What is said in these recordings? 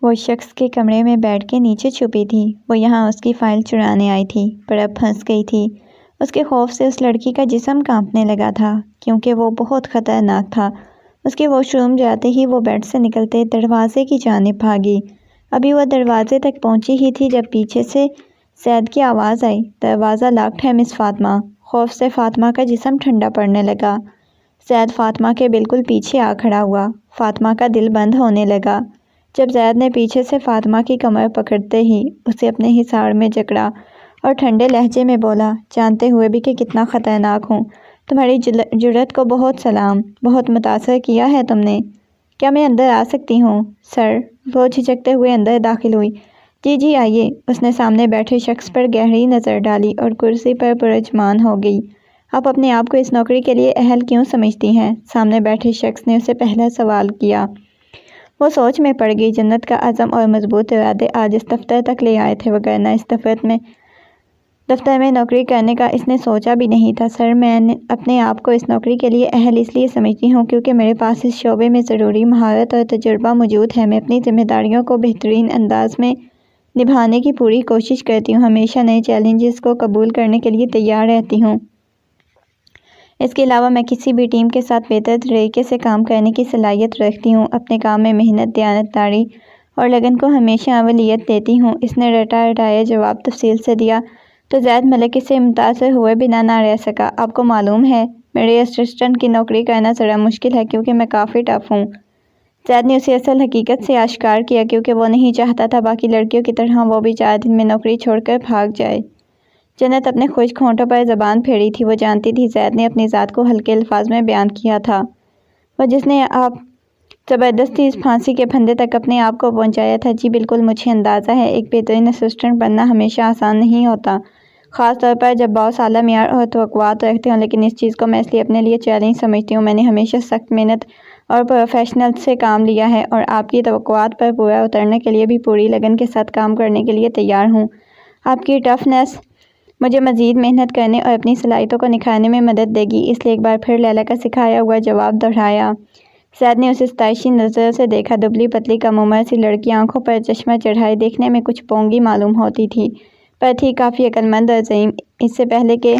وہ شخص کے کمرے میں بیٹھ کے نیچے چھپی تھی۔ وہ یہاں اس کی فائل چرانے آئی تھی، پر اب پھنس گئی تھی۔ اس کے خوف سے اس لڑکی کا جسم کانپنے لگا تھا، کیونکہ وہ بہت خطرناک تھا۔ اس کے واش روم جاتے ہی وہ بیڈ سے نکلتے دروازے کی جانب بھاگی۔ ابھی وہ دروازے تک پہنچی ہی تھی جب پیچھے سے زید کی آواز آئی، "دروازہ لاکڈ ہے مس فاطمہ۔" خوف سے فاطمہ کا جسم ٹھنڈا پڑنے لگا۔ زید فاطمہ کے بالکل پیچھے آ کھڑا ہوا۔ فاطمہ کا دل بند ہونے لگا جب زید نے پیچھے سے فاطمہ کی کمر پکڑتے ہی اسے اپنے حصار میں جکڑا اور ٹھنڈے لہجے میں بولا، "جانتے ہوئے بھی کہ کتنا خطرناک ہوں، تمہاری جرأت کو بہت سلام۔ بہت متاثر کیا ہے تم نے۔ کیا میں اندر آ سکتی ہوں سر؟" وہ جھجکتے ہوئے اندر داخل ہوئی۔ "جی جی آئیے۔" اس نے سامنے بیٹھے شخص پر گہری نظر ڈالی اور کرسی پر پراطمئنان ہو گئی۔ "آپ اپنے آپ کو اس نوکری کے لیے اہل کیوں سمجھتی ہیں؟" سامنے بیٹھے شخص نے اسے پہلا سوال کیا۔ وہ سوچ میں پڑ گئی۔ جنت کا عزم اور مضبوط ارادے آج اس دفتر تک لے آئے تھے، وگرنہ اس دفتر میں نوکری کرنے کا اس نے سوچا بھی نہیں تھا۔ "سر، میں اپنے آپ کو اس نوکری کے لیے اہل اس لیے سمجھتی ہوں کیونکہ میرے پاس اس شعبے میں ضروری مہارت اور تجربہ موجود ہے۔ میں اپنی ذمہ داریوں کو بہترین انداز میں نبھانے کی پوری کوشش کرتی ہوں، ہمیشہ نئے چیلنجز کو قبول کرنے کے لیے تیار رہتی ہوں۔ اس کے علاوہ میں کسی بھی ٹیم کے ساتھ بہتر طریقے سے کام کرنے کی صلاحیت رکھتی ہوں۔ اپنے کام میں محنت، دیانتداری اور لگن کو ہمیشہ اولویت دیتی ہوں۔" اس نے رٹایا جواب تفصیل سے دیا تو زید ملک اس سے متاثر ہوئے بنا نہ رہ سکا۔ "آپ کو معلوم ہے میرے اسسٹنٹ کی نوکری کرنا ذرا مشکل ہے کیونکہ میں کافی ٹف ہوں۔" زید نے اسے اصل حقیقت سے آشکار کیا، کیونکہ وہ نہیں چاہتا تھا باقی لڑکیوں کی طرح وہ بھی 4 دن میں نوکری چھوڑ کر بھاگ جائے۔ جنت اپنے خشک ہونٹوں پر زبان پھیری تھی۔ وہ جانتی تھی زید نے اپنی ذات کو ہلکے الفاظ میں بیان کیا تھا۔ وہ جس نے آپ زبردستی اس پھانسی کے پھندے تک اپنے آپ کو پہنچایا تھا۔ "جی بالکل، مجھے اندازہ ہے ایک بہترین اسسٹنٹ بننا ہمیشہ آسان نہیں ہوتا، خاص طور پر جب باس اعلیٰ معیار اور توقعات رکھتے ہوں، لیکن اس چیز کو میں اس لیے اپنے لیے چیلنج سمجھتی ہوں۔ میں نے ہمیشہ سخت محنت اور پروفیشنل سے کام لیا ہے اور آپ کی توقعات پر پورا اترنے کے لیے بھی پوری لگن کے ساتھ کام کرنے کے لیے تیار ہوں۔ آپ کی ٹفنس مجھے مزید محنت کرنے اور اپنی صلاحیتوں کو نکھارنے میں مدد دے گی۔" اس لیے ایک بار پھر لیلا کا سکھایا ہوا جواب دہرایا۔ زید نے اسے ستائشی نظر سے دیکھا۔ دبلی پتلی کم عمر سی لڑکی آنکھوں پر چشمہ چڑھائے دیکھنے میں کچھ پونگی معلوم ہوتی تھی، پر تھی کافی عقل مند اور ذہین۔ "اس سے پہلے کہ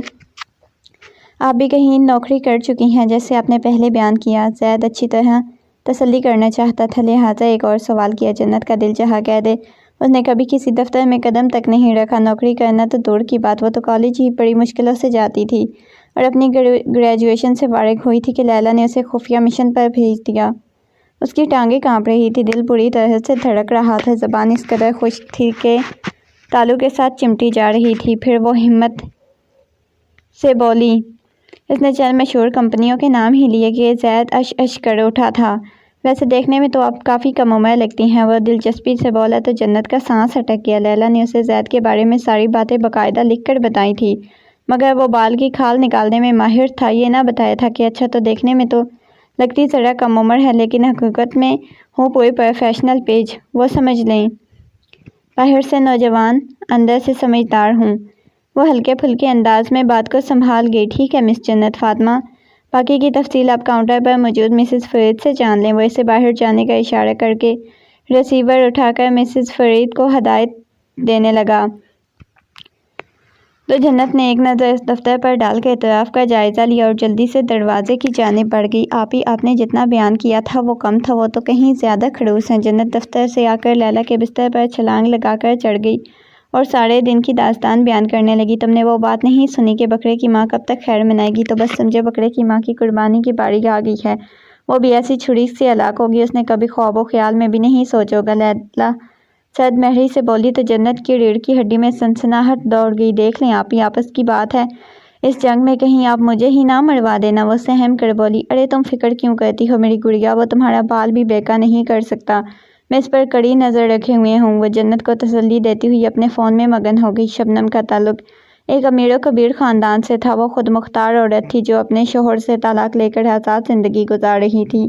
آپ بھی کہیں نوکری کر چکی ہیں جیسے آپ نے پہلے بیان کیا۔" زید اچھی طرح تسلی کرنا چاہتا تھا، لہٰذا ایک اور سوال کیا۔ "جنت کا دل چاہا کہہ دے، اس نے کبھی کسی دفتر میں قدم تک نہیں رکھا۔ نوکری کرنا تو دور کی بات، وہ تو کالج ہی بڑی مشکلوں سے جاتی تھی اور اپنی گریجویشن سے فارغ ہوئی تھی کہ لیلا نے اسے خفیہ مشن پر بھیج دیا۔" اس کی ٹانگیں کانپ رہی تھیں، دل بری طرح سے دھڑک رہا تھا، زبان اس قدر خشک تھی کہ تالو کے ساتھ چمٹی جا رہی تھی۔ پھر وہ ہمت سے بولی۔ اس نے چند مشہور کمپنیوں کے نام ہی لیے کہ زید اش کر اٹھا تھا۔ "ویسے دیکھنے میں تو آپ کافی کم عمر لگتی ہیں۔" وہ دلچسپی سے بولا تو جنت کا سانس اٹک گیا۔ لیلا نے اسے زید کے بارے میں ساری باتیں باقاعدہ لکھ کر بتائی تھیں، مگر وہ بال کی کھال نکالنے میں ماہر تھا، یہ نہ بتایا تھا کہ "اچھا تو دیکھنے میں تو لگتی ذرا کم عمر ہے، لیکن حقیقت میں ہوں پوری پروفیشنل پیج۔ وہ سمجھ لیں، باہر سے نوجوان، اندر سے سمجھدار ہوں۔" وہ ہلکے پھلکے انداز میں بات کو سنبھال گئی۔ "ٹھیک ہے مس جنت فاطمہ، باقی کی تفصیل آپ کاؤنٹر پر موجود مسز فرید سے جان لیں۔" وہ اسے باہر جانے کا اشارہ کر کے ریسیور اٹھا کر مسز فرید کو ہدایت دینے لگا تو جنت نے ایک نظر اس دفتر پر ڈال کر اطراف کا جائزہ لیا اور جلدی سے دروازے کی جانب بڑھ گئی۔ آپ نے جتنا بیان کیا تھا وہ کم تھا، وہ تو کہیں زیادہ خڑوس ہیں۔" جنت دفتر سے آ کر لیلا کے بستر پر چھلانگ لگا کر چڑھ گئی اور سارے دن کی داستان بیان کرنے لگی۔ "تم نے وہ بات نہیں سنی کہ بکرے کی ماں کب تک خیر منائے گی؟ تو بس سمجھو بکرے کی ماں کی قربانی کی باری آ گئی ہے، وہ بھی ایسی چھری سے ہلاک ہوگی اس نے کبھی خواب و خیال میں بھی نہیں سوچا ہوگا۔" لیلا سرد مہری سے بولی تو جنت کی ریڑھ کی ہڈی میں سنسناہٹ دوڑ گئی۔ "دیکھ لیں آپ ہی، آپس کی بات ہے، اس جنگ میں کہیں آپ مجھے ہی نہ مروا دینا۔" وہ سہم کر بولی۔ "ارے تم فکر کیوں کرتی ہو میری گڑیا، وہ تمہارا بال بھی بیکا نہیں کر سکتا، میں اس پر کڑی نظر رکھے ہوئے ہوں۔" وہ جنت کو تسلی دیتی ہوئی اپنے فون میں مگن ہو گئی۔ شبنم کا تعلق ایک امیر و کبیر خاندان سے تھا۔ وہ خود مختار عورت تھی جو اپنے شوہر سے طلاق لے کر آزاد زندگی گزار رہی تھی۔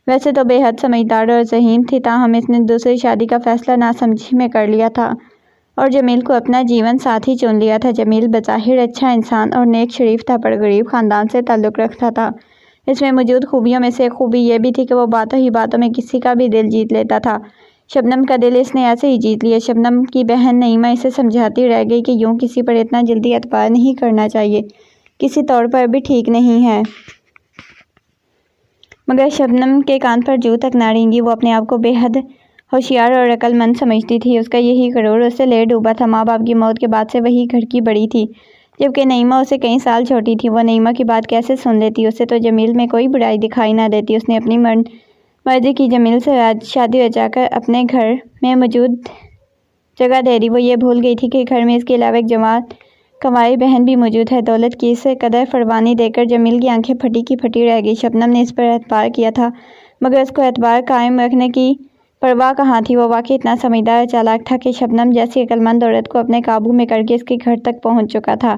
ویسے تو بے حد سمجھدار اور ذہین تھی، تاہم اس نے دوسری شادی کا فیصلہ ناسمجھی میں کر لیا تھا اور جمیل کو اپنا جیون ساتھی چن لیا تھا۔ جمیل بظاہر اچھا انسان اور نیک شریف تھا، پر غریب خاندان سے تعلق رکھتا تھا۔ اس میں موجود خوبیوں میں سے ایک خوبی یہ بھی تھی کہ وہ باتوں ہی باتوں میں کسی کا بھی دل جیت لیتا تھا۔ شبنم کا دل اس نے ایسے ہی جیت لیا۔ شبنم کی بہن نعیمہ اسے سمجھاتی رہ گئی کہ یوں کسی پر اتنا جلدی اعتبار نہیں کرنا چاہیے، کسی طور پر بھی ٹھیک نہیں ہے۔ مگر شبنم کے کان پر جوں تک نہ رینگی۔ وہ اپنے آپ کو بے حد ہوشیار اور عقل مند سمجھتی تھی۔ اس کا یہی غرور اسے لے ڈوبا تھا۔ ماں باپ کی موت کے بعد سے وہی گھڑکی بڑی تھی، جبکہ نعیمہ اسے کئی سال چھوٹی تھی۔ وہ نعیمہ کی بات کیسے سن لیتی؟ اسے تو جمیل میں کوئی برائی دکھائی نہ دیتی۔ اس نے اپنی مرضی کی جمیل سے شادی رچا کر اپنے گھر میں موجود جگہ دے دی۔ وہ یہ بھول گئی تھی کہ گھر میں اس کے علاوہ ایک جوان کنواری بہن بھی موجود ہے۔ دولت کی اس قدر فراوانی دیکھ کر جمیل کی آنکھیں پھٹی کی پھٹی رہ گئی۔ شبنم نے اس پر اعتبار کیا تھا، مگر اس کو اعتبار قائم رکھنے کی پرواہ کہاں تھی۔ وہ واقعی اتنا سمجھدار اور چالاک تھا کہ شبنم جیسی عقل مند عورت کو اپنے قابو میں کر کے اس کے گھر تک پہنچ چکا تھا۔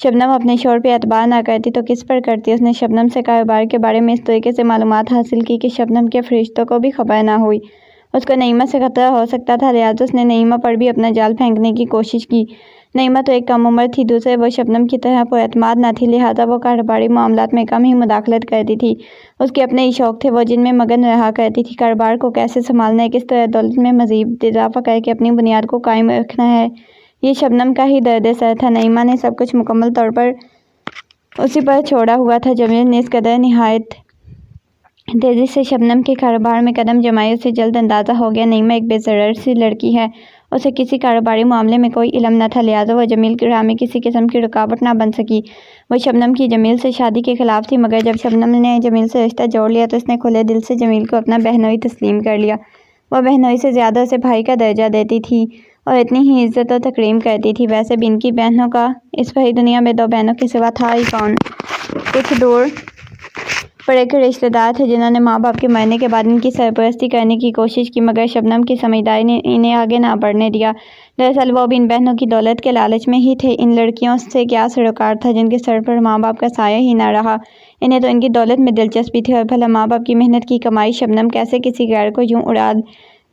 شبنم اپنے شوہر پہ اعتبار نہ کرتی تو کس پر کرتی؟ اس نے شبنم سے کاروبار کے بارے میں اس طریقے سے معلومات حاصل کی کہ شبنم کے فرشتوں کو بھی خبر نہ ہوئی۔ اس کو نعیمہ سے خطرہ ہو سکتا تھا، لہٰذا اس نے نعیمہ پر بھی اپنا جال پھینکنے کی کوشش کی۔ نعیمہ تو ایک کم عمر تھی، دوسرے وہ شبنم کی طرح پر اعتماد نہ تھی، لہٰذا وہ کاروباری معاملات میں کم ہی مداخلت کرتی تھی۔ اس کے اپنے ہی شوق تھے، وہ جن میں مگن رہا کرتی تھی۔ کاروبار کو کیسے سنبھالنا ہے، کس طرح دولت میں مزید اضافہ کر کے اپنی بنیاد کو قائم رکھنا ہے، یہ شبنم کا ہی درد سر تھا۔ نعیمہ نے سب کچھ مکمل طور پر اسی پر چھوڑا ہوا تھا۔ جمیل نے اس قدر نہایت تیزی سے شبنم کے کاروبار میں قدم جمائے، اسے جلد اندازہ ہو گیا نعیمہ ایک بے ضرر سی لڑکی ہے، اسے کسی کاروباری معاملے میں کوئی علم نہ تھا، لہٰذا وہ جمیل کی راہ میں کسی قسم کی رکاوٹ نہ بن سکی۔ وہ شبنم کی جمیل سے شادی کے خلاف تھی، مگر جب شبنم نے جمیل سے رشتہ جوڑ لیا تو اس نے کھلے دل سے جمیل کو اپنا بہنوئی تسلیم کر لیا۔ وہ بہنوئی سے زیادہ اسے بھائی کا درجہ دیتی تھی اور اتنی ہی عزت و تکریم کرتی تھی۔ ویسے بھی ان کی بہنوں کا اس بھری دنیا میں دو بہنوں کے سوا تھا ہی کون؟ کچھ دور پڑے کے رشتہ دار تھے جنہوں نے ماں باپ کے مرنے کے بعد ان کی سرپرستی کرنے کی کوشش کی، مگر شبنم کی سمجھداری نے انہیں آگے نہ بڑھنے دیا۔ دراصل وہ بھی ان بہنوں کی دولت کے لالچ میں ہی تھے۔ ان لڑکیوں سے کیا سروکار تھا جن کے سر پر ماں باپ کا سایہ ہی نہ رہا؟ انہیں تو ان کی دولت میں دلچسپی تھی، اور بھلا ماں باپ کی محنت کی کمائی شبنم کیسے کسی غیر کو یوں اڑا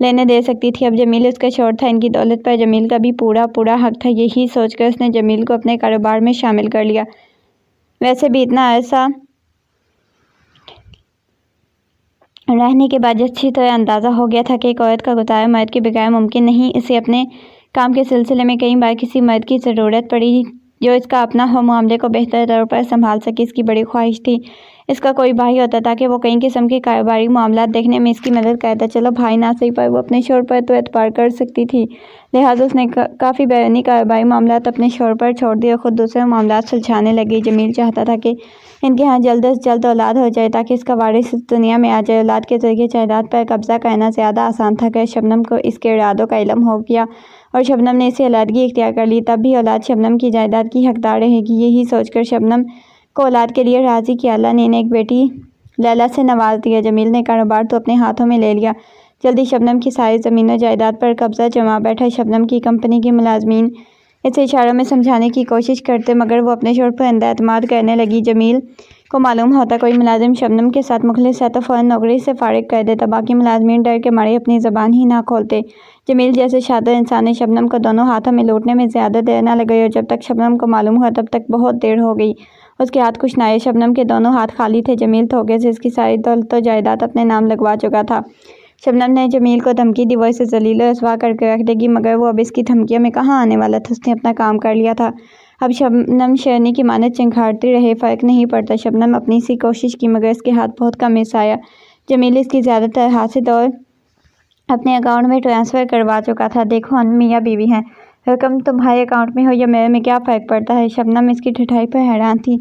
لینے دے سکتی تھی؟ اب جمیل اس کا شوہر تھا، ان کی دولت پر جمیل کا بھی پورا حق تھا۔ یہی سوچ کر اس نے جمیل کو اپنے کاروبار میں شامل کر لیا۔ ویسے بھی اتنا عرصہ رہنے کے بعد اچھی طرح اندازہ ہو گیا تھا کہ ایک عورت کا گزارا مرد کے بغیر ممکن نہیں۔ اسے اپنے کام کے سلسلے میں کئی بار کسی مرد کی ضرورت پڑی جو اس کا اپنا ہو، معاملے کو بہتر طور پر سنبھال سکے۔ اس کی بڑی خواہش تھی اس کا کوئی بھائی ہوتا تاکہ وہ کئی قسم کے کاروباری معاملات دیکھنے میں اس کی مدد کرتا۔ چلو بھائی نہ صحیح، پر وہ اپنے شوہر پر تو اعتبار کر سکتی تھی، لہٰذا اس نے کافی بیرونی کاروباری معاملات اپنے شوہر پر چھوڑ دیے اور خود دوسرے معاملات سلجھانے لگی۔ جمیل چاہتا تھا کہ ان کے ہاں جلد از جلد اولاد ہو جائے تاکہ اس کا وارث اس دنیا میں آ جائے۔ اولاد کے ذریعے جائیداد پر قبضہ کرنا زیادہ آسان تھا۔ اگر شبنم کو اس کے ارادوں کا علم ہو گیا اور شبنم نے اسے علیحدگی اختیار کر لی، تب بھی اولاد شبنم کی جائیداد کی حقدار رہے گی۔ یہی سوچ کر شبنم کو اولاد کے لیے راضی کیا اللہ نے انہیں ایک بیٹی لیلی سے نواز دیا۔ جمیل نے کاروبار تو اپنے ہاتھوں میں لے لیا، جلدی شبنم کی ساری زمین و جائیداد پر قبضہ جما بیٹھا۔ شبنم کی کمپنی کے ملازمین اسے اشاروں میں سمجھانے کی کوشش کرتے، مگر وہ اپنے شوہر پر اندھا اعتماد کرنے لگی۔ جمیل کو معلوم ہوتا کوئی ملازم شبنم کے ساتھ مخلص ہے تو فوراً نوکری سے فارغ کر دیتا، باقی ملازمین ڈر کے مارے اپنی زبان ہی نہ کھولتے۔ جمیل جیسے شادر انسان نے شبنم کو دونوں ہاتھوں میں لوٹنے میں زیادہ دیر نہ لگائی، اور جب تک شبنم کو معلوم ہوا تب تک بہت دیر ہو گئی۔ اس کے ہاتھ کچھ نہ آئے، شبنم کے دونوں ہاتھ خالی تھے۔ جمیل دھوکے سے اس کی ساری دولت و جائیداد اپنے نام لگوا چکا تھا۔ شبنم نے جمیل کو دھمکی دی وہ اسے ذلیل و رسوا کر کے رکھ دے گی، مگر وہ اب اس کی دھمکیوں میں کہاں آنے والا تھا؟ اس نے اپنا کام کر لیا تھا۔ اب شبنم شیرنی کی مانند چنگھاڑتی رہے، فرق نہیں پڑتا۔ شبنم اپنی سی کوشش کی، مگر اس کے ہاتھ بہت کم ایسا آیا۔ جمیل اس کی زیادہ تر حاصل اور اپنے اکاؤنٹ میں ٹرانسفر کروا چکا تھا۔ دیکھو ہم میاں بیوی ہیں، رقم تمہارے اکاؤنٹ میں ہو یا میرے میں کیا فرق پڑتا ہے؟ شبنم اس کی ٹھٹائی پر حیران تھی۔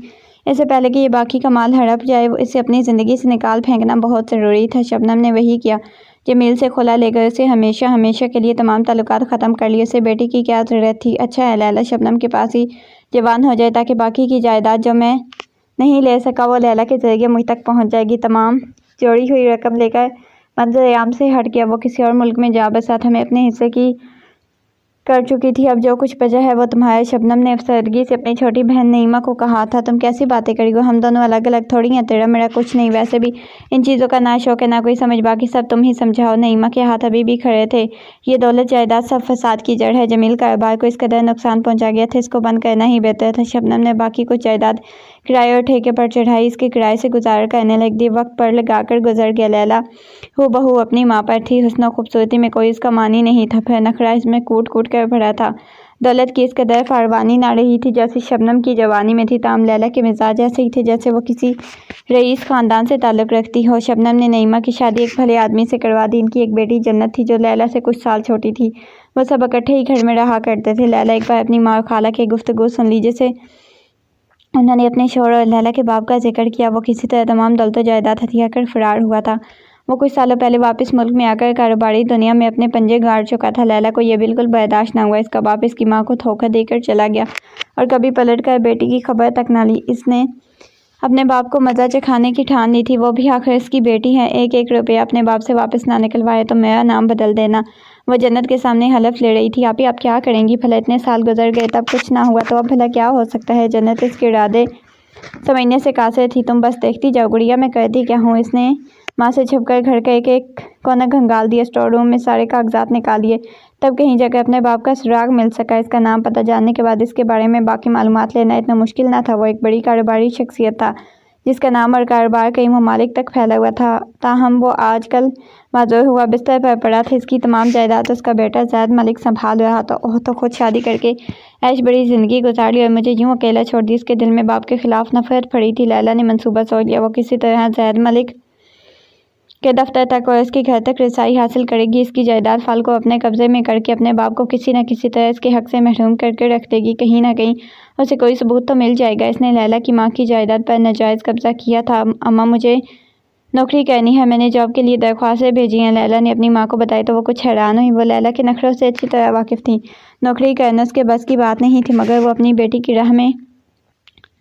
اس سے پہلے کہ یہ باقی کا مال ہڑپ جائے، اسے اپنی زندگی سے نکال پھینکنا بہت ضروری تھا۔ شبنم نے وہی کیا، جمیل سے خلا لے کر اسے ہمیشہ کے لیے تمام تعلقات ختم کر لیے۔ اسے بیٹی کی کیا ضرورت تھی؟ اچھا ہے لیلی شبنم کے پاس ہی جوان ہو جائے تاکہ باقی کی جائیداد جو میں نہیں لے سکا وہ لیلی کے ذریعے مجھ تک پہنچ جائے گی۔ تمام جوڑی ہوئی رقم لے کر منظر عام سے ہٹ گیا، وہ کسی اور ملک میں جا بسا تھا، میں اپنے حصے کی کر چکی تھی، اب جو کچھ بچا ہے وہ تمہارا۔ شبنم نے افسردگی سے اپنی چھوٹی بہن نعیمہ کو کہا تھا، تم کیسی باتیں کری ہو؟ ہم دونوں الگ الگ تھوڑی ہیں، تیرا میرا کچھ نہیں، ویسے بھی ان چیزوں کا نہ شوق ہے نہ کوئی سمجھ، باقی سب تم ہی سمجھاؤ۔ نعیمہ کے ہاتھ ابھی بھی کھڑے تھے۔ یہ دولت جائیداد سب فساد کی جڑ ہے، جمیل کاروبار کو اس قدر نقصان پہنچا گیا تھا، اس کو بند کرنا ہی بہتر تھا۔ شبنم نے باقی کچھ جائیداد کرائے اور ٹھیکے پر چڑھائی، اس کے کرائے سے گزارا کرنے لگ دی، وقت پر لگا کر گزر گیا۔ لیلا ہو بہو اپنی ماں پر تھی، حسن و خوبصورتی میں کوئی اس کا مانی نہیں تھا، پھر نخرہ اس میں کوٹ کوٹ کر بھرا تھا۔ دولت کی اس قدر فراوانی نہ رہی تھی جیسی شبنم کی جوانی میں تھی، تاہم لیلا کے مزاج ایسے ہی تھے جیسے وہ کسی رئیس خاندان سے تعلق رکھتی ہو۔ شبنم نے نعیمہ کی شادی ایک بھلے آدمی سے کروا دی۔ ان کی ایک بیٹی جنت تھی جو لیلا سے کچھ سال چھوٹی تھی، وہ سب اکٹھے ہی گھر میں رہا کرتے تھے۔ لیلا ایک بار اپنی ماں اور خالہ کی گفتگو سن لی جسے انہوں نے اپنے شوہر اور لیلا کے باپ کا ذکر کیا۔ وہ کسی طرح تمام دولت و جائیداد ہتھیا کر فرار ہوا تھا۔ وہ کچھ سالوں پہلے واپس ملک میں آ کر کاروباری دنیا میں اپنے پنجے گاڑ چکا تھا۔ لیلا کو یہ بالکل برداشت نہ ہوا، اس کا باپ اس کی ماں کو دھوکہ دے کر چلا گیا اور کبھی پلٹ کر بیٹی کی خبر تک نہ لی۔ اس نے اپنے باپ کو مزہ چکھانے کی ٹھان لی تھی، وہ بھی آخر اس کی بیٹی ہے۔ ایک ایک روپیہ اپنے باپ سے واپس نہ نکلوائے تو میرا نام بدل دینا۔ وہ جنت کے سامنے حلف لے رہی تھی۔ آپی آپ کیا کریں گی؟ بھلا اتنے سال گزر گئے تب کچھ نہ ہوا تو اب بھلا کیا ہو سکتا ہے؟ جنت اس کے ارادے سمجھنے سے قاصر تھی۔ تم بس دیکھتی جاؤ گڑیا میں کرتی کیا ہوں۔ اس نے ماں سے چھپ کر گھر کا ایک ایک کونا کھنگال دیا، اسٹور روم میں سارے کاغذات نکال لیے، تب کہیں جا کر اپنے باپ کا سراغ مل سکا۔ اس کا نام پتہ جاننے کے بعد اس کے بارے میں باقی معلومات لینا اتنا مشکل نہ تھا۔ وہ ایک بڑی کاروباری شخصیت تھا جس کا نام اور کاروبار کئی ممالک تک پھیلا ہوا تھا، تاہم وہ آج کل معذور ہوا بستر پر پڑا تھا۔ اس کی تمام جائیداد اس کا بیٹا زید ملک سنبھال رہا تھا۔ وہ تو خود شادی کر کے عیش بڑی زندگی گزار لی اور مجھے یوں اکیلا چھوڑ دی۔ اس کے دل میں باپ کے خلاف نفرت پڑی تھی۔ لیلا نے منصوبہ سوچ لیا، وہ کسی طرح زید ملک کے دفتر تک اور اس کے گھر تک رسائی حاصل کرے گی، اس کی جائیداد فال کو اپنے قبضے میں کر کے اپنے باپ کو کسی نہ کسی طرح اس کے حق سے محروم کر کے رکھ دے گی۔ کہیں نہ کہیں اسے کوئی ثبوت تو مل جائے گا۔ اس نے لیلا کی ماں کی جائیداد پر ناجائز قبضہ کیا تھا۔ اماں مجھے نوکری کرنی ہے، میں نے جاب کے لیے درخواستیں بھیجی ہیں۔ لیلا نے اپنی ماں کو بتائی تو وہ کچھ حیران ہوئی۔ وہ لیلا کے نخروں سے اچھی طرح واقف تھی۔ نوکری کرنا اس کے بس کی بات نہیں تھی، مگر وہ اپنی بیٹی کی راہ میں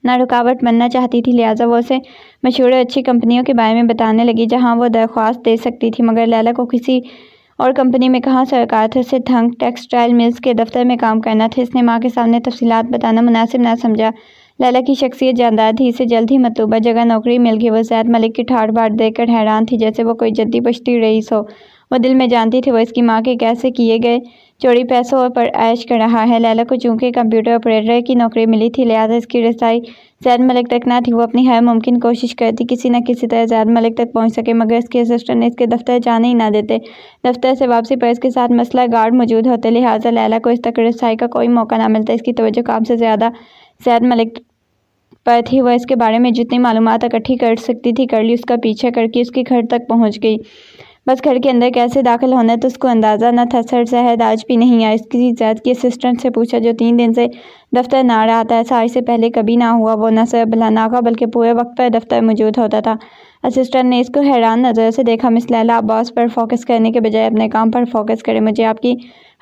نہ رکاوٹ بننا چاہتی تھی، لہٰذا وہ اسے مشہور اور اچھی کمپنیوں کے بارے میں بتانے لگی جہاں وہ درخواست دے سکتی تھی، مگر لیلا کو کسی اور کمپنی میں کہاں سرکار تھا، اسے تھنگ ٹیکسٹائل ملز کے دفتر میں کام کرنا تھا۔ اس نے ماں کے سامنے تفصیلات بتانا مناسب نہ سمجھا۔ لیلا کی شخصیت جاندار تھی، اسے جلد ہی مطلوبہ جگہ نوکری مل گئی۔ وہ زید ملک کی ٹھاٹھ باٹھ دیکھ کر حیران تھی، جیسے وہ کوئی جدی پشتی رئیس ہو۔ وہ دل میں جانتی تھی وہ اس کی ماں کے کیسے کیے گئے چوری پیسوں پر عیش کر رہا ہے۔ لیلا کو چونکہ کمپیوٹر آپریٹر کی نوکری ملی تھی، لہٰذا اس کی رسائی زید ملک تک نہ تھی۔ وہ اپنی ہر ممکن کوشش کرتی کسی نہ کسی طرح زید ملک تک پہنچ سکے، مگر اس کے اسسٹنٹ اس کے دفتر جانے ہی نہ دیتے۔ دفتر سے واپسی پر اس کے ساتھ مسلح گارڈ موجود ہوتے، لہٰذا لیلا کو اس تک رسائی کا کوئی موقع نہ ملتا۔ اس کی توجہ کام سے زیادہ زید ملک پر تھی۔ وہ اس کے بارے میں جتنی معلومات اکٹھی کر سکتی تھی کر لی، اس کا پیچھا کر کے اس کے گھر تک پہنچ گئی، بس گھر کے اندر کیسے داخل ہونا تو اس کو اندازہ نہ تھا۔ سر زہد آج بھی نہیں آیا، اس کی زید کی اسسٹنٹ سے پوچھا جو 3 دن سے دفتر نہ رہا تھا۔ ایسا آج سے پہلے کبھی نہ ہوا، وہ نہ صرف بھلا بلکہ پورے وقت پر دفتر موجود ہوتا تھا۔ اسسٹنٹ نے اس کو حیران نظروں سے دیکھا۔ مس لیلا، آپ باس پر فوکس کرنے کے بجائے اپنے کام پر فوکس کریں، مجھے آپ کی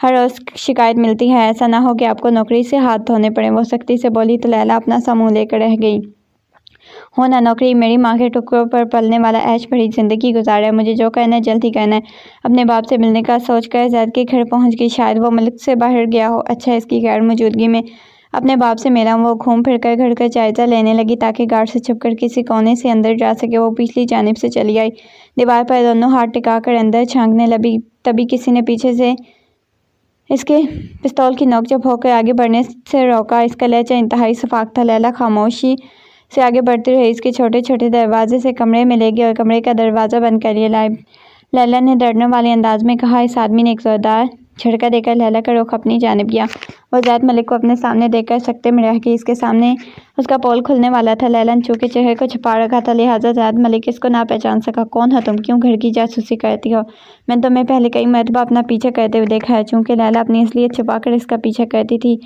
ہر روز شکایت ملتی ہے، ایسا نہ ہو کہ آپ کو نوکری سے ہاتھ دھونے پڑیں۔ وہ سختی سے بولی تو لیلا اپنا سا منہ لے کر رہ گئی۔ ہونا نوکری میری ماں کے ٹکڑوں پر پلنے والا عیش بھری زندگی گزار ہے، مجھے جو کرنا ہے جلد ہی کرنا ہے۔ اپنے باپ سے ملنے کا سوچ کر زید کے گھر پہنچ گئی، شاید وہ ملک سے باہر گیا ہو۔ اچھا، اس کی غیر موجودگی میں اپنے باپ سے ملا ہوں۔ وہ گھوم پھر کر گھر کا جائزہ لینے لگی تاکہ گارڈ سے چھپ کر کسی کونے سے اندر جا سکے۔ وہ پچھلی جانب سے چلی آئی، دیوار پر دونوں ہاتھ ٹکا کر اندر جھانکنے لگی، تبھی کسی نے پیچھے سے اس کے پستول کی نوک جب ہو کر آگے بڑھنے سے روکا۔ اس کا لہجہ انتہائی سفاک تھا۔ لیلا خاموشی سے آگے بڑھتی رہی، اس کے چھوٹے چھوٹے دروازے سے کمرے میں لے گئی اور کمرے کا دروازہ بند کر لیا۔ لیلا نے ڈرنے والے انداز میں کہا۔ اس آدمی نے ایک زوردار جھٹکا دے کر لیلا کا رخ اپنی جانب کیا۔ وہ زید ملک کو اپنے سامنے دیکھ کر سکتے میں رہ گئی۔ اس کے سامنے اس کا پول کھلنے والا تھا۔ لیلا نے چونکہ چہرے کو چھپا رکھا تھا، لہٰذا زید ملک اس کو نہ پہچان سکا۔ کون ہو تم؟ کیوں گھر کی جاسوسی کرتی ہو؟ میں نے تمہیں پہلے کئی مرتبہ اپنا پیچھا کرتے ہوئے دیکھا ہے۔ چونکہ لیلا اپنی اصلیت چھپا کر اس کا پیچھا کرتی تھی،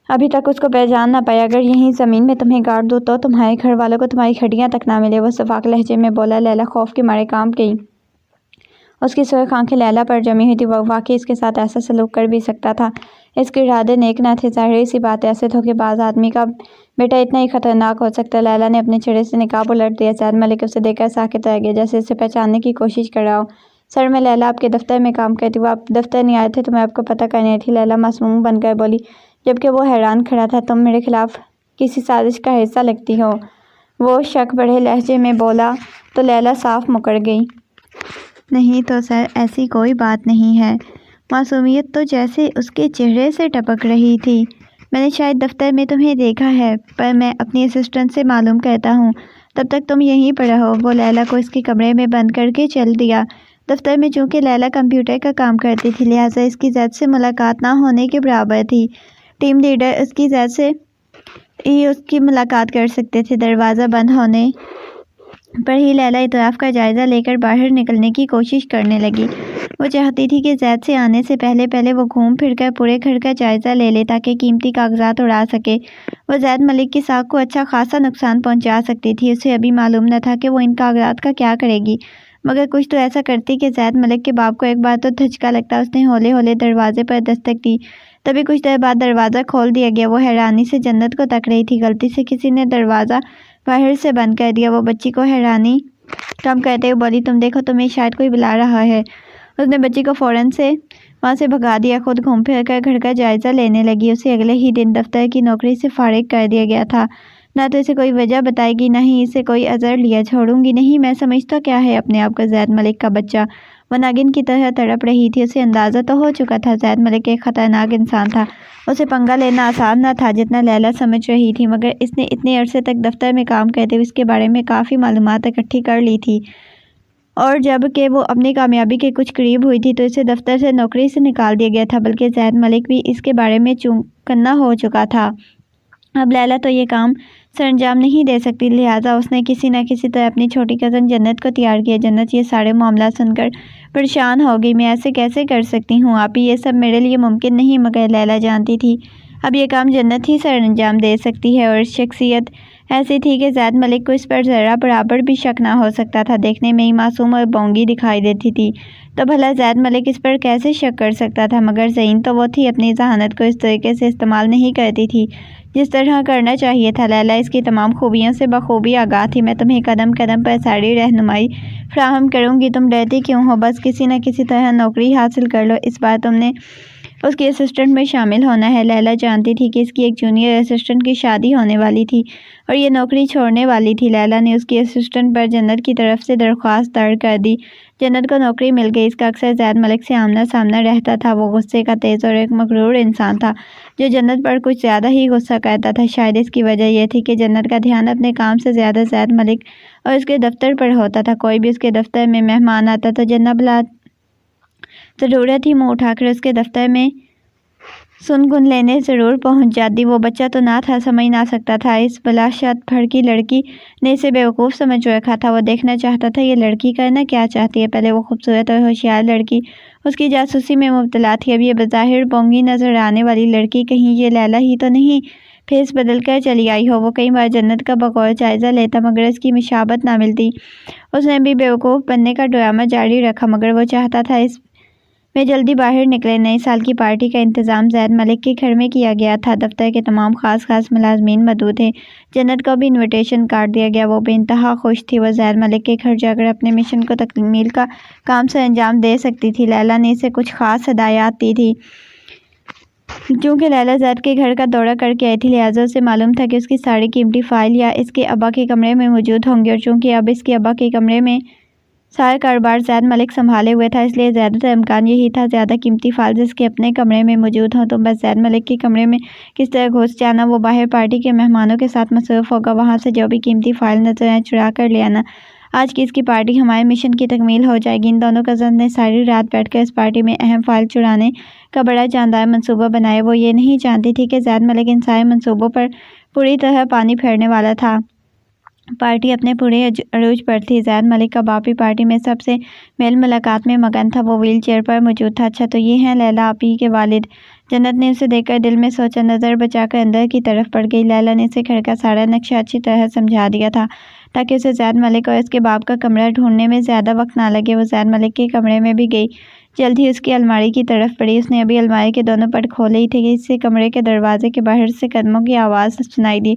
ابھی تک اس کو پہچان نہ پائی۔ اگر یہیں زمین میں تمہیں گاڑ دوں تو تمہارے گھر والوں کو تمہاری ہڈیاں تک نہ ملے، وہ سفاک لہجے میں بولا۔ لیلا خوف کے مارے کانپ گئی، اس کی سرخ آنکھیں لیلا پر جمی ہوئی تھیں۔ وہ واقعی اس کے ساتھ ایسا سلوک کر بھی سکتا تھا، اس کے ارادے نیک نہ تھے۔ ظاہر سی بات ہے ایسے دھوکے باز آدمی کا بیٹا اتنا ہی خطرناک ہو سکتا ہے۔ لیلا نے اپنے چہرے سے نقاب الٹ دیا۔ زید ملک اسے دیکھ کر ساکت رہ گیا، جیسے اسے پہچاننے کی کوشش کر رہا ہو۔ سر، میں لیلا آپ کے دفتر میں کام کرتی ہوں، آپ دفتر نہیں آئے تھے تو میں آپ کو پتہ کرنی آئی تھی، لیلا معصوم بن کر بولی، جبکہ وہ حیران کھڑا تھا۔ تم میرے خلاف کسی سازش کا حصہ لگتی ہو، وہ شک بھرے لہجے میں بولا تو لیلا صاف مکر گئی۔ نہیں تو سر، ایسی کوئی بات نہیں ہے۔ معصومیت تو جیسے اس کے چہرے سے ٹپک رہی تھی۔ میں نے شاید دفتر میں تمہیں دیکھا ہے، پر میں اپنی اسسٹنٹ سے معلوم کرتا ہوں، تب تک تم یہیں پر رہو۔ وہ لیلا کو اس کے کمرے میں بند کر کے چل دیا۔ دفتر میں چونکہ لیلا کمپیوٹر کا کام کرتی تھی، لہٰذا اس کی زید سے ملاقات نہ ہونے کے برابر تھی۔ ٹیم لیڈر اس کی زید سے ہی اس کی ملاقات کر سکتے تھے۔ دروازہ بند ہونے پر ہی لیلا اطراف کا جائزہ لے کر باہر نکلنے کی کوشش کرنے لگی۔ وہ چاہتی تھی کہ زید سے آنے سے پہلے وہ گھوم پھر کر پورے گھر کا جائزہ لے لے تاکہ قیمتی کاغذات اڑا سکے۔ وہ زید ملک کی ساکھ کو اچھا خاصا نقصان پہنچا سکتی تھی۔ اسے ابھی معلوم نہ تھا کہ وہ ان کاغذات کا کیا کرے گی، مگر کچھ تو ایسا کرتی کہ زید ملک کے باپ کو ایک بار تو دھچکا لگتا۔ اس نے ہولے ہولے دروازے پر دستک دی، تبھی کچھ دیر بعد دروازہ کھول دیا گیا۔ وہ حیرانی سے جنت کو تک رہی تھی۔ غلطی سے کسی نے دروازہ باہر سے بند کر دیا۔ وہ بچی کو حیرانی کم کرتے ہوئے بولی، تم دیکھو، تمہیں شاید کوئی بلا رہا ہے۔ اس نے بچی کو فوراً سے وہاں سے بھگا دیا، خود گھوم پھر کر گھر کا جائزہ لینے لگی۔ اسے اگلے ہی دن دفتر کی نوکری سے فارغ کر دیا گیا تھا۔ نہ تو اسے کوئی وجہ بتائے گی، نہ ہی اسے کوئی عذر لیا۔ چھوڑوں گی نہیں، میں سمجھتا کیا ہے اپنے آپ کو زید ملک کا بچہ۔ وہ ناگن کی طرح تڑپ رہی تھی۔ اسے اندازہ تو ہو چکا تھا زید ملک ایک خطرناک انسان تھا۔ اسے پنگا لینا آسان نہ تھا جتنا لیلا سمجھ رہی تھی، مگر اس نے اتنے عرصے تک دفتر میں کام کرتے ہوئے اس کے بارے میں کافی معلومات اکٹھی کر لی تھی، اور جب کہ وہ اپنی کامیابی کے کچھ قریب ہوئی تھی تو اسے دفتر سے نوکری سے نکال دیا گیا تھا، بلکہ زید ملک بھی اس کے بارے میں چوکنا ہو چکا تھا۔ اب لیلا تو یہ کام سر انجام نہیں دے سکتی، لہٰذا اس نے کسی نہ کسی طرح اپنی چھوٹی کزن جنت کو تیار کیا۔ جنت یہ سارے معاملات سن کر پریشان ہو گئی۔ میں ایسے کیسے کر سکتی ہوں آپی، یہ سب میرے لیے ممکن نہیں، مگر لیلا جانتی تھی اب یہ کام جنت ہی سر انجام دے سکتی ہے، اور شخصیت ایسی تھی کہ زید ملک کو اس پر ذرا برابر بھی شک نہ ہو سکتا تھا۔ دیکھنے میں ہی معصوم اور بونگی دکھائی دیتی تھی، تو بھلا زید ملک اس پر کیسے شک کر سکتا تھا؟ مگر ذہین تو وہ تھی، اپنی ذہانت کو اس طریقے سے استعمال نہیں کرتی تھی جس طرح کرنا چاہیے تھا۔ لیلا اس کی تمام خوبیوں سے بخوبی آگاہ تھی۔ میں تمہیں قدم قدم پر ساری رہنمائی فراہم کروں گی، تم ڈرتی کیوں ہو؟ بس کسی نہ کسی طرح نوکری حاصل کر لو۔ اس بار تم نے اس کی اسسٹنٹ میں شامل ہونا ہے۔ لیلا جانتی تھی کہ اس کی ایک جونیئر اسسٹنٹ کی شادی ہونے والی تھی اور یہ نوکری چھوڑنے والی تھی۔ لیلا نے اس کی اسسٹنٹ پر جنت کی طرف سے درخواست درج کر دی۔ جنت کو نوکری مل گئی۔ اس کا اکثر زید ملک سے آمنا سامنا رہتا تھا۔ وہ غصے کا تیز اور ایک مغرور انسان تھا جو جنت پر کچھ زیادہ ہی غصہ کرتا تھا۔ شاید اس کی وجہ یہ تھی کہ جنت کا دھیان اپنے کام سے زیادہ زید ملک اور اس کے دفتر پر ہوتا تھا۔ کوئی بھی اس کے دفتر میں مہمان آتا تو جنت بلا ضرورت ہی منہ اٹھا کر اس کے دفتر میں سن گن لینے ضرور پہنچ جاتی۔ وہ بچہ تو نہ تھا، سمجھ نہ سکتا تھا۔ اس بلا شت بھڑکی لڑکی نے اسے بیوقوف سمجھ رکھا تھا۔ وہ دیکھنا چاہتا تھا یہ لڑکی کرنا کیا چاہتی ہے۔ پہلے وہ خوبصورت اور ہوشیار لڑکی اس کی جاسوسی میں مبتلا تھی، اب یہ بظاہر بونگی نظر آنے والی لڑکی کہیں یہ لیلا ہی تو نہیں پھیس بدل کر چلی آئی ہو۔ وہ کئی بار جنت کا بغور جائزہ لیتا مگر اس کی مشابہت نہ ملتی۔ اس نے بھی بیوقوف بننے کا ڈرامہ جاری رکھا، مگر وہ چاہتا تھا اس میں جلدی باہر نکلے۔ نئے سال کی پارٹی کا انتظام زید ملک کے گھر میں کیا گیا تھا۔ دفتر کے تمام خاص ملازمین مدعو تھے۔ جنت کو بھی انویٹیشن کارڈ دیا گیا۔ وہ بے انتہا خوش تھی۔ وہ زید ملک کے گھر جا کر اپنے مشن کو تکمیل کا کام سر انجام دے سکتی تھی۔ لیلا نے اسے کچھ خاص ہدایات دی تھی۔ چونکہ لیلا زید کے گھر کا دورہ کر کے آئی تھی، لہٰذا اسے معلوم تھا کہ اس کی ساری قیمتی فائل یا اس کے ابا کے کمرے میں موجود ہوں گی، اور چونکہ اب اس کے ابا کے کمرے میں سارا کاروبار زید ملک سنبھالے ہوئے تھا، اس لیے زیادہ تر امکان یہی تھا زیادہ قیمتی فائلز اس کے اپنے کمرے میں موجود ہوں۔ تو بس زید ملک کے کمرے میں کس طرح گھس جانا، وہ باہر پارٹی کے مہمانوں کے ساتھ مصروف ہوگا، وہاں سے جو بھی قیمتی فائل نظر آئے چرا کر لے آنا۔ آج کی اس کی پارٹی ہمارے مشن کی تکمیل ہو جائے گی۔ ان دونوں کزنز نے ساری رات بیٹھ کر اس پارٹی میں اہم فائل چرانے کا بڑا جاندار منصوبہ بنایا۔ وہ یہ نہیں جانتی تھی کہ زید ملک ان سارے منصوبوں پر پوری طرح پانی پھیرنے والا تھا۔ پارٹی اپنے پورے عروج پر تھی۔ زید ملک کا باپ بھی پارٹی میں سب سے میل ملاقات میں مگن تھا۔ وہ ویل چیئر پر موجود تھا۔ اچھا تو یہ ہیں لیلا آپی کے والد؟ جنت نے اسے دیکھ کر دل میں سوچا، نظر بچا کر اندر کی طرف بڑھ گئی۔ لیلا نے اسے گھر کا سارا نقشہ اچھی طرح سمجھا دیا تھا تاکہ اسے زید ملک اور اس کے باپ کا کمرہ ڈھونڈنے میں زیادہ وقت نہ لگے۔ وہ زید ملک کے کمرے میں بھی گئی، جلد ہی اس کی الماری کی طرف بڑھی۔ اس نے ابھی الماری کے دونوں پٹ کھولے ہی تھے کہ اسے کمرے کے دروازے کے باہر سے قدموں کی آواز سنائی دی۔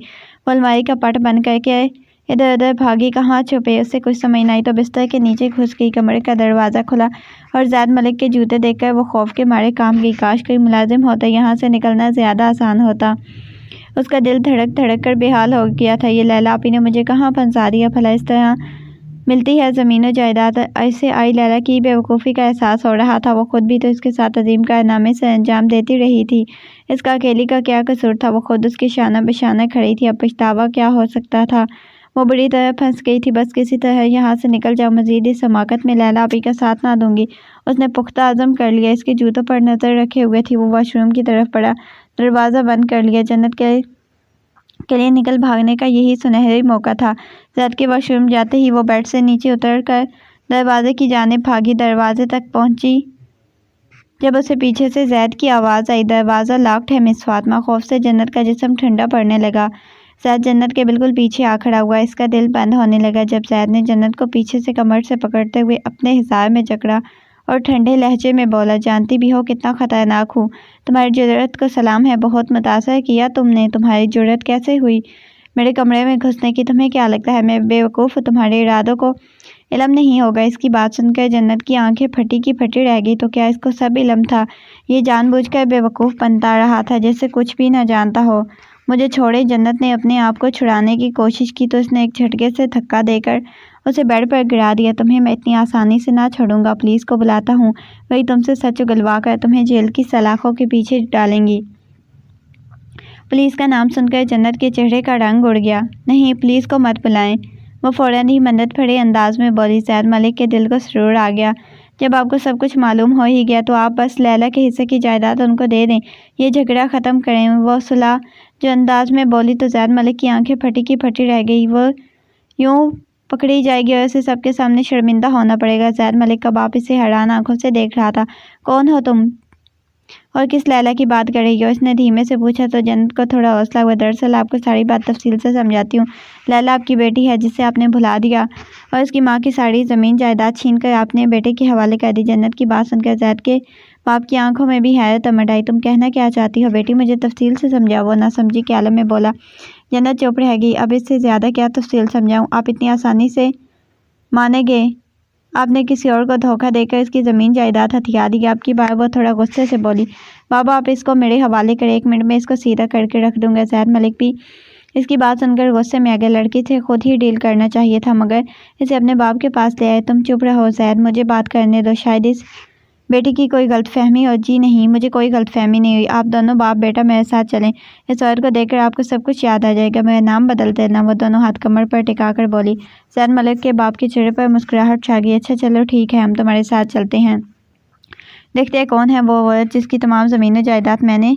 وہ الماری کا پٹ بند کر کے ادھر ادھر بھاگی، کہاں چھپے اسے کچھ سمجھ نہ آئی تو بستر کے نیچے گھس گئی۔ کمرے کا دروازہ کھلا اور زید ملک کے جوتے دیکھ کر وہ خوف کے مارے کانپ گئی۔ کاش کوئی ملازم ہوتا، یہاں سے نکلنا زیادہ آسان ہوتا۔ اس کا دل دھڑک دھڑک کر بے حال ہو گیا تھا۔ یہ لیلا آپی نے مجھے کہاں پھنسا دیا؟ بھلا اس طرح ملتی ہے زمین و جائیداد۔ ایسے آئی لیلا کی بے وقوفی کا احساس ہو رہا تھا۔ وہ خود بھی تو اس کے ساتھ عظیم کارنامے سے انجام دیتی رہی تھی۔ اس کا اکیلی کا کیا قصور تھا؟ وہ خود اس کے شانہ بشانہ کھڑی تھی۔ اب پچھتاوا کیا ہو سکتا تھا؟ وہ بری طرح پھنس گئی تھی۔ بس کسی طرح یہاں سے نکل جاؤ، مزید اس حماقت میں لیلا آپی کا ساتھ نہ دوں گی۔ اس نے پختہ عزم کر لیا۔ اس کے جوتوں پر نظر رکھے ہوئے تھی۔ وہ واش روم کی طرف بڑھا، دروازہ بند کر لیا۔ جنت کے لیے نکل بھاگنے کا یہی سنہری موقع تھا۔ زید کے واش روم جاتے ہی وہ بیڈ سے نیچے اتر کر دروازے کی جانب بھاگی۔ دروازے تک پہنچی جب اسے پیچھے سے زید کی آواز آئی، دروازہ لاکڈ ہے مس فاطمہ۔ خوف سے جنت کا جسم ٹھنڈا پڑنے لگا۔ زید جنت کے بالکل پیچھے آ کھڑا ہوا۔ اس کا دل بند ہونے لگا جب زید نے جنت کو پیچھے سے کمر سے پکڑتے ہوئے اپنے حصار میں جکڑا اور ٹھنڈے لہجے میں بولا، جانتی بھی ہو کتنا خطرناک ہوں؟ تمہاری جرأت کو سلام ہے، بہت متاثر کیا تم نے۔ تمہاری جرأت کیسے ہوئی میرے کمرے میں گھسنے کی؟ تمہیں کیا لگتا ہے میں بے وقوف ہوں؟ تمہارے ارادوں کو علم نہیں ہوگا۔ اس کی بات سن کر جنت کی آنکھیں پھٹی کی پھٹی رہ گئی۔ تو کیا اس کو سب علم تھا؟ یہ جان بوجھ کر بے وقوف بنتا رہا تھا جیسے کچھ بھی نہ جانتا ہو۔ مجھے چھوڑے۔ جنت نے اپنے آپ کو چھڑانے کی کوشش کی تو اس نے ایک جھٹکے سے دھکا دے کر اسے بیڈ پر گرا دیا۔ تمہیں میں اتنی آسانی سے نہ چھوڑوں گا۔ پولیس کو بلاتا ہوں، وہی تم سے سچ اگلوا کر تمہیں جیل کی سلاخوں کے پیچھے ڈالیں گی۔ پولیس کا نام سن کر جنت کے چہرے کا رنگ اڑ گیا۔ نہیں، پولیس کو مت بلائیں، وہ فوراً ہی منت بھرے انداز میں بولی۔ زید ملک کے دل کو سرور آ گیا۔ جب آپ کو سب کچھ معلوم ہو ہی گیا تو آپ بس لیلا کے حصے کی جائیداد ان کو دے دیں، یہ جھگڑا ختم کریں۔ وہ صلاح جو انداز میں بولی تو زید ملک کی آنکھیں پھٹی کی پھٹی رہ گئی۔ وہ یوں پکڑی جائے گی اور اسے سب کے سامنے شرمندہ ہونا پڑے گا۔ زید ملک کا باپ اسے حیران آنکھوں سے دیکھ رہا تھا۔ کون ہو تم اور کس لیلا کی بات کر رہی ہو؟ اس نے دھیمے سے پوچھا تو جنت کو تھوڑا حوصلہ ہوا۔ دراصل آپ کو ساری بات تفصیل سے سمجھاتی ہوں۔ لیلا آپ کی بیٹی ہے جسے آپ نے بھلا دیا اور اس کی ماں کی ساری زمین جائیداد چھین کر آپ نے بیٹے کے حوالے کر دی۔ جنت کی بات سن کر زید کے باپ کی آنکھوں میں بھی حیرت امڑ آئی۔ تم کہنا کیا چاہتی ہو بیٹی؟ مجھے تفصیل سے سمجھاؤ، وہ ناسمجھی کے عالم میں بولا۔ جنت چپ رہ گئی۔ اب اس سے زیادہ کیا تفصیل سمجھاؤں؟ آپ اتنی آسانی سے مانیں گے؟ آپ نے کسی اور کو دھوکہ دے کر اس کی زمین جائیداد ہتھیا دی۔ آپ کی بات وہ تھوڑا غصے سے بولی۔ بابا آپ اس کو میرے حوالے کریں، 1 منٹ میں اس کو سیدھا کر کے رکھ دوں گا۔ زید ملک بھی اس کی بات سن کر غصے میں آ گیا۔ لڑکی سے خود ہی ڈیل کرنا چاہیے تھا مگر اسے اپنے باپ کے پاس لے آئے۔ تم چپ رہو زید، مجھے بات کرنے دو، شاید اس بیٹی کی کوئی غلط فہمی ہو۔ جی نہیں، مجھے کوئی غلط فہمی نہیں ہوئی۔ آپ دونوں باپ بیٹا میرے ساتھ چلیں، اس عورت کو دیکھ کر آپ کو سب کچھ یاد آ جائے گا۔ میرا نام بدل دینا۔ وہ دونوں ہاتھ کمر پر ٹکا کر بولی۔ زید ملک کے باپ کے چہرے پر مسکراہٹ چھا گئی۔ اچھا چلو ٹھیک ہے، ہم تمہارے ساتھ چلتے ہیں۔ دیکھتے ہیں کون ہے وہ عورت جس کی تمام زمین و جائیداد میں نے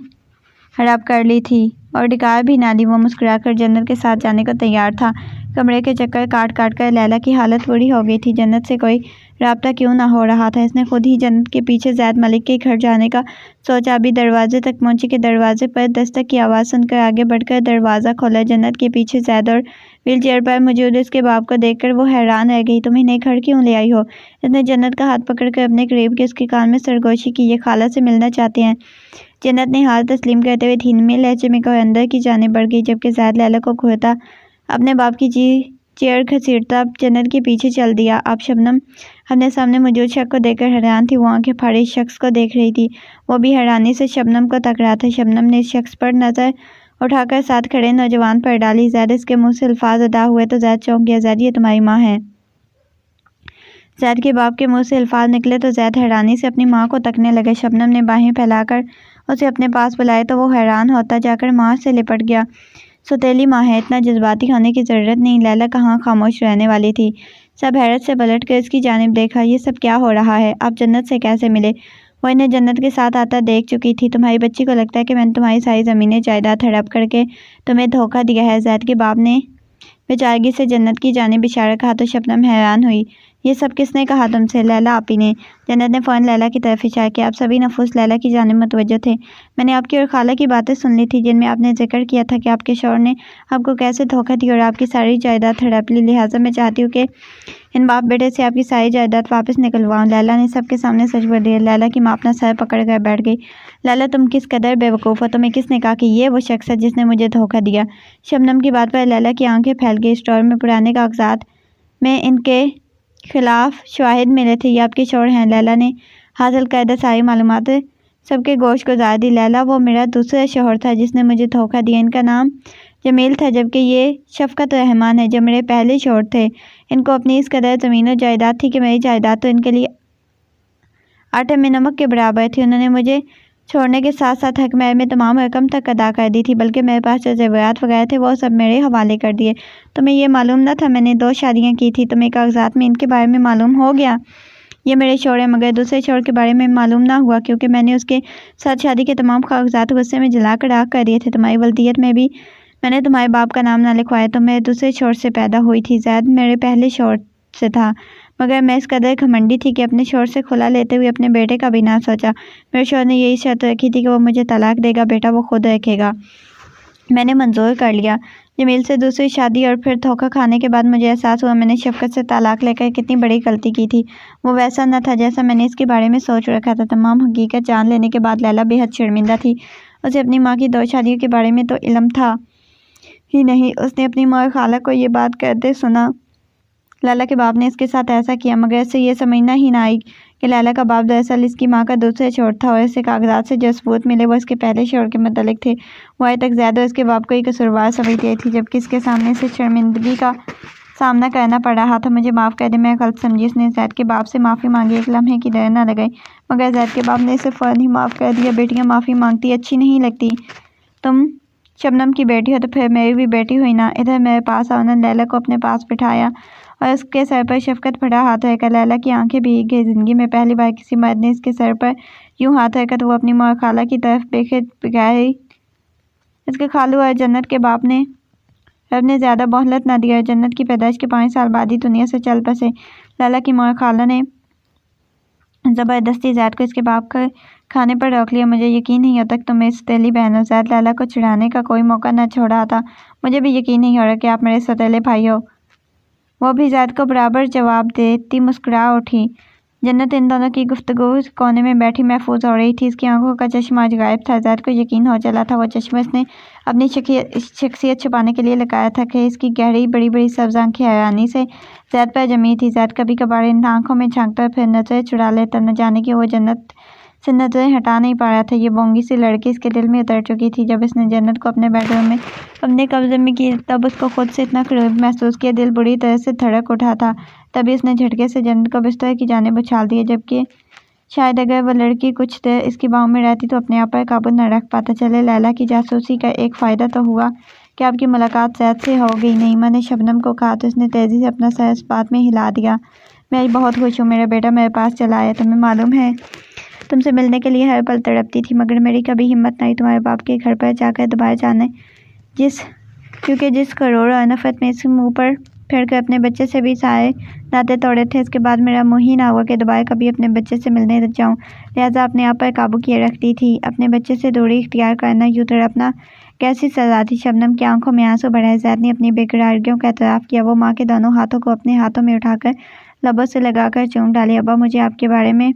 ہڑپ کر لی تھی اور ڈکار بھی نہ دی۔ وہ مسکرا کر جنت کے ساتھ جانے کو تیار تھا۔ کمرے کے چکر کاٹ کاٹ کر لیلا کی حالت بری ہو گئی تھی۔ جنت سے کوئی رابطہ کیوں نہ ہو رہا تھا؟ اس نے خود ہی جنت کے پیچھے زید ملک کے گھر جانے کا سوچا۔ ابھی دروازے تک پہنچی کہ دروازے پر دستک کی آواز سن کر آگے بڑھ کر دروازہ کھولا۔ جنت کے پیچھے زید اور ویل چیئر پر موجود اس کے باپ کو دیکھ کر وہ حیران رہ گئی۔ تم انہیں گھر کیوں لے آئی ہو؟ اس نے جنت کا ہاتھ پکڑ کر اپنے قریب کی اس کے کان میں سرگوشی کی۔ یہ خالہ سے ملنا چاہتے ہیں۔ جنت نے حال تسلیم کرتے ہوئے دھیمے لہجے میں کہا، اندر کی جانب بڑھ گئی جبکہ زید لیلا کو گھورتا اپنے باپ کی چیئر گھسیٹتا جنت کے پیچھے چل دیا۔ اب شبنم اپنے سامنے موجود شخص کو دیکھ کر حیران تھی۔ وہ آنکھیں پھاڑے اس شخص کو دیکھ رہی تھی۔ وہ بھی حیرانی سے شبنم کو تک رہا تھا۔ شبنم نے اس شخص پر نظر اٹھا کر ساتھ کھڑے نوجوان پر ڈالی۔ زید اس کے منہ سے الفاظ ادا ہوئے تو زید چونک گیا۔ زید یہ تمہاری ماں ہے؟ زید کے باپ کے منہ سے الفاظ نکلے تو زید حیرانی سے اپنی ماں کو تکنے لگا۔ شبنم نے باہیں پھیلا کر اسے اپنے پاس بلائے تو وہ حیران ہوتا جا کر ماں سے لپٹ گیا۔ سوتیلی ماں ہے، اتنا جذباتی ہونے کی ضرورت نہیں۔ لیلا کہاں خاموش رہنے والی تھی؟ سب حیرت سے پلٹ کر اس کی جانب دیکھا۔ یہ سب کیا ہو رہا ہے؟ آپ جنت سے کیسے ملے؟ وہ انہیں جنت کے ساتھ آتا دیکھ چکی تھی۔ تمہاری بچی کو لگتا ہے کہ میں نے تمہاری ساری زمینیں جائیداد ہڑپ کر کے تمہیں دھوکہ دیا ہے؟ زید کے باپ نے بیچارگی سے جنت کی جانب اشارہ کہا تو شبنم حیران ہوئی۔ یہ سب کس نے کہا تم سے؟ لیلا آپی نے۔ جنت نے فوراً لیلا کی طرف اشارہ کیا۔ آپ سبھی نفوس لیلا کی جانب متوجہ تھے۔ میں نے آپ کی اور خالہ کی باتیں سن لی تھی جن میں آپ نے ذکر کیا تھا کہ آپ کے شوہر نے آپ کو کیسے دھوکہ دیا اور آپ کی ساری جائیداد ہڑپ لی۔ لہٰذا میں چاہتی ہوں کہ ان باپ بیٹے سے آپ کی ساری جائیداد واپس نکلواؤں۔ لیلا نے سب کے سامنے سچ بول دیا۔ لیلا کی ماں اپنا سر پکڑ کر بیٹھ گئی۔ لیلا تم کس قدر بے وقوف ہو؟ تمہیں کس نے کہا کہ یہ وہ شخص ہے جس نے مجھے دھوکہ دیا؟ شبنم کی بات پر لیلا کی آنکھیں پھیل گئی۔ اسٹور میں پرانے کاغذات میں ان کے خلاف شواہد ملے تھے۔ یہ آپ کے شوہر ہیں؟ لیلا نے حاصل کردہ ساری معلومات سب کے گوش گزار دی۔ لیلا وہ میرا دوسرا شوہر تھا جس نے مجھے دھوکہ دیا۔ ان کا نام جمیل تھا، جبکہ یہ شفقت رحمان ہے جو میرے پہلے شوہر تھے۔ ان کو اپنی اس قدر زمین و جائیداد تھی کہ میری جائیداد تو ان کے لیے آٹے میں نمک کے برابر تھی۔ انہوں نے مجھے چھوڑنے کے ساتھ ساتھ حق مہر میں تمام رقم تک ادا کر دی تھی، بلکہ میرے پاس جو زیورات وغیرہ تھے وہ سب میرے حوالے کر دیے۔ تمہیں یہ معلوم نہ تھا میں نے 2 شادیاں کی تھی؟ تمہیں کاغذات میں ان کے بارے میں معلوم ہو گیا؟ یہ میرے شوہر ہے، مگر دوسرے شوہر کے بارے میں معلوم نہ ہوا، کیونکہ میں نے اس کے ساتھ شادی کے تمام کاغذات غصے میں جلا کر راکھ کر دیے تھے۔ تمہاری ولدیت میں بھی میں نے تمہارے باپ کا نام نہ لکھوایا۔ تم میرے دوسرے شوہر سے پیدا ہوئی تھی، زید میرے پہلے شوہر سے تھا، مگر میں اس قدر گھمنڈی تھی کہ اپنے شوہر سے کھلا لیتے ہوئے اپنے بیٹے کا بھی نہ سوچا۔ میرے شوہر نے یہی شرط رکھی تھی کہ وہ مجھے طلاق دے گا، بیٹا وہ خود رکھے گا۔ میں نے منظور کر لیا۔ جمیل سے دوسری شادی اور پھر دھوکہ کھانے کے بعد مجھے احساس ہوا میں نے شفقت سے طلاق لے کر کتنی بڑی غلطی کی تھی۔ وہ ویسا نہ تھا جیسا میں نے اس کے بارے میں سوچ رکھا تھا۔ تمام حقیقت جان لینے کے بعد لیلا بے حد شرمندہ تھی۔ اسے اپنی ماں کی 2 شادیوں کے بارے میں تو علم تھا ہی نہیں، اس نے اپنی ماں اور خالہ کو یہ بات کہتے سنا لیلا کے باپ نے اس کے ساتھ ایسا کیا، مگر اسے یہ سمجھنا ہی نہ آئی کہ لیلا کا باپ دراصل اس کی ماں کا دوسرا شوہر تھا، اور اسے کاغذات سے جو ثبوت ملے وہ اس کے پہلے شوہر کے متعلق تھے۔ وہ آج تک زید اور اس کے باپ کو ہی قصوروار سمجھتی رہی تھی، جبکہ اس کے سامنے اسے شرمندگی کا سامنا کرنا پڑ رہا تھا۔ مجھے معاف کر دے، میں غلط سمجھی۔ اس نے زید کے باپ سے معافی مانگی، ایک لمحے کی دیر نہ لگائی، مگر زید کے باپ نے اسے فوراً ہی معاف کر دیا۔ بیٹیاں معافی مانگتی اچھی نہیں لگتی۔ تم شبنم کی بیٹی ہو تو پھر میری بھی بیٹی ہوئی نا۔ ادھر میرے پاس آؤ۔ انہوں نے لیلا کو اپنے پاس بٹھایا اور اس کے سر پر شفقت بھرا ہاتھ رکھا۔ لیلا کی آنکھیں بھیگ گئی۔ زندگی میں پہلی بار کسی مرد نے اس کے سر پر یوں ہاتھ رکھا تو وہ اپنی ماں اور خالہ کی طرف بغیر ہی اس کے خالو اور جنت کے باپ نے رب نے زیادہ مہلت نہ دی اور جنت کی پیدائش کے 5 سال بعد ہی دنیا سے چل بسے۔ لیلا کی ماں اور خالہ نے زبردستی زید کو اس کے باپ کے کھانے پر روک لیا۔ مجھے یقین نہیں ہوتا کہ تم میری ستیلی بہن ہو۔ زید لیلا کو چھڑانے کا کوئی موقع نہ چھوڑا تھا۔ مجھے بھی یقین نہیں ہو رہا کہ آپ میرے ستیلے بھائی ہو۔ وہ بھی زید کو برابر جواب دیتی مسکرا اٹھی۔ جنت ان دونوں کی گفتگو کونے میں بیٹھی محفوظ ہو رہی تھی۔ اس کی آنکھوں کا چشمہ آج غائب تھا۔ زید کو یقین ہو چلا تھا وہ چشمہ اس نے اپنی شخصیت چھپانے کے لیے لگایا تھا کہ اس کی گہری بڑی بڑی سبز آنکھیں حیرانی سے زید پر جمی تھی۔ زید کبھی کبھار ان آنکھوں میں جھانکتا اور پھر نظریں چرا لیتا، نہ جانے کہ وہ جنت سے نظریں ہٹا نہیں پا رہا تھا۔ یہ بونگی سی لڑکی اس کے دل میں اتر چکی تھی۔ جب اس نے جنت کو اپنے بیڈ روم میں اپنے قبضے میں کی تب اس کو خود سے اتنا قریب محسوس کیا، دل بری طرح سے دھڑک اٹھا تھا۔ تبھی اس نے جھٹکے سے جنت کو بستر کی جانب اچھال دیا، جبکہ شاید اگر وہ لڑکی کچھ دیر اس کی باہوں میں رہتی تو اپنے آپ پر قابو نہ رکھ پاتا۔ چلے لیلا کی جاسوسی کا ایک فائدہ تو ہوا کہ آپ کی ملاقات زید سے ہو گئی۔ نعیمہ نے شبنم کو کہا تو اس نے تیزی سے اپنا سر اس بات میں ہلا دیا۔ میں آج بہت خوش ہوں، میرا بیٹا میرے پاس چلا آیا۔ تمہیں معلوم ہے تم سے ملنے کے لیے ہر پل تڑپتی تھی، مگر میری کبھی ہمت نہ ہوئی تمہارے باپ کے گھر پر جا کر دوبارہ جانے، کیونکہ جس غرور اور نفرت میں اس منہ پر پھر کر اپنے بچے سے بھی سارے ناطے توڑے تھے، اس کے بعد میرا منہ ہی نہ ہوا کہ دوبارہ کبھی اپنے بچے سے ملنے جاؤں، لہٰذا اپنے آپ پر قابو کیے رکھتی تھی۔ اپنے بچے سے دوری اختیار کرنا، یوں تڑپنا کیسی سزا تھی؟ شبنم کی آنکھوں میں آنسو بڑھے۔ زید نے اپنی بے قرارگیوں کا اعتراف کیا۔ وہ ماں کے دونوں ہاتھوں کو اپنے ہاتھوں میں اٹھا کر لبوں سے لگا کر چوم ڈالے۔ ابا مجھے آپ کے بارے میں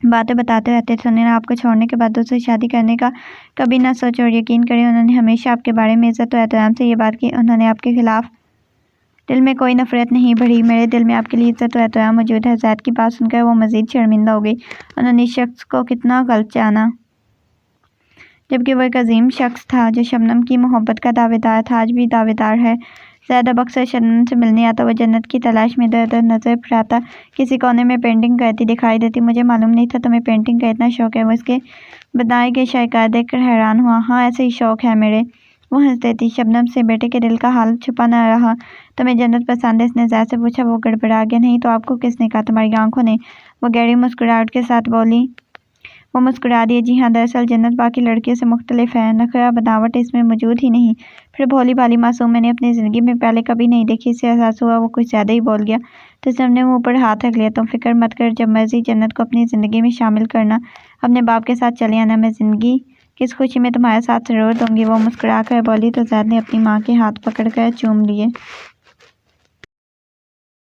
باتیں بتاتے رہتے تھے، انہوں نے آپ کو چھوڑنے کے بعد دوسری شادی کرنے کا کبھی نہ سوچا، اور یقین کریں انہوں نے ہمیشہ آپ کے بارے میں عزت و احترام سے یہ بات کی۔ انہوں نے آپ کے خلاف دل میں کوئی نفرت نہیں بڑھی۔ میرے دل میں آپ کے لیے عزت و احترام موجود ہے۔ زید کی بات سن کر وہ مزید شرمندہ ہو گئی۔ انہوں نے اس شخص کو کتنا غلط جانا، جبکہ وہ ایک عظیم شخص تھا جو شبنم کی محبت کا دعوے دار تھا، آج بھی دعوے دار ہے۔ زید اب اکثر شبنم سے ملنے آتا، وہ جنت کی تلاش میں ادھر ادھر نظر پھراتا، کسی کونے میں پینٹنگ کرتی دکھائی دیتی۔ مجھے معلوم نہیں تھا تمہیں پینٹنگ کا اتنا شوق ہے۔ وہ اس کے بنائے گئے شاہکار دیکھ کر حیران ہوا۔ ہاں ایسے ہی شوق ہے میرے، وہ ہنس دیتی۔ شبنم سے بیٹے کے دل کا حال چھپا نہ رہا۔ تمہیں جنت پسند ہے؟ اس نے زید سے پوچھا۔ وہ گڑبڑا گیا۔ نہیں تو آپ کو کس نے کہا؟ تمہاری آنکھوں نے، وہ گہری مسکراہٹ کے ساتھ بولی۔ وہ مسکرا دیا۔ جی ہاں، دراصل جنت باقی لڑکیوں سے مختلف ہے، نخرہ بناوٹ اس میں موجود ہی نہیں، پھر بھولی بھالی معصوم میں نے اپنی زندگی میں پہلے کبھی نہیں دیکھی۔ اسے احساس ہوا وہ کچھ زیادہ ہی بول گیا تو اس نے اپنے منہ پر ہاتھ رکھ لیا۔ تم فکر مت کر، جب مرضی جنت کو اپنی زندگی میں شامل کرنا، اپنے باپ کے ساتھ چلے آنا، میں زندگی کی اس خوشی میں تمہارا ساتھ ضرور دوں گی، وہ مسکرا کر بولی تو زید نے اپنی ماں کے ہاتھ پکڑ کر چوم لیے۔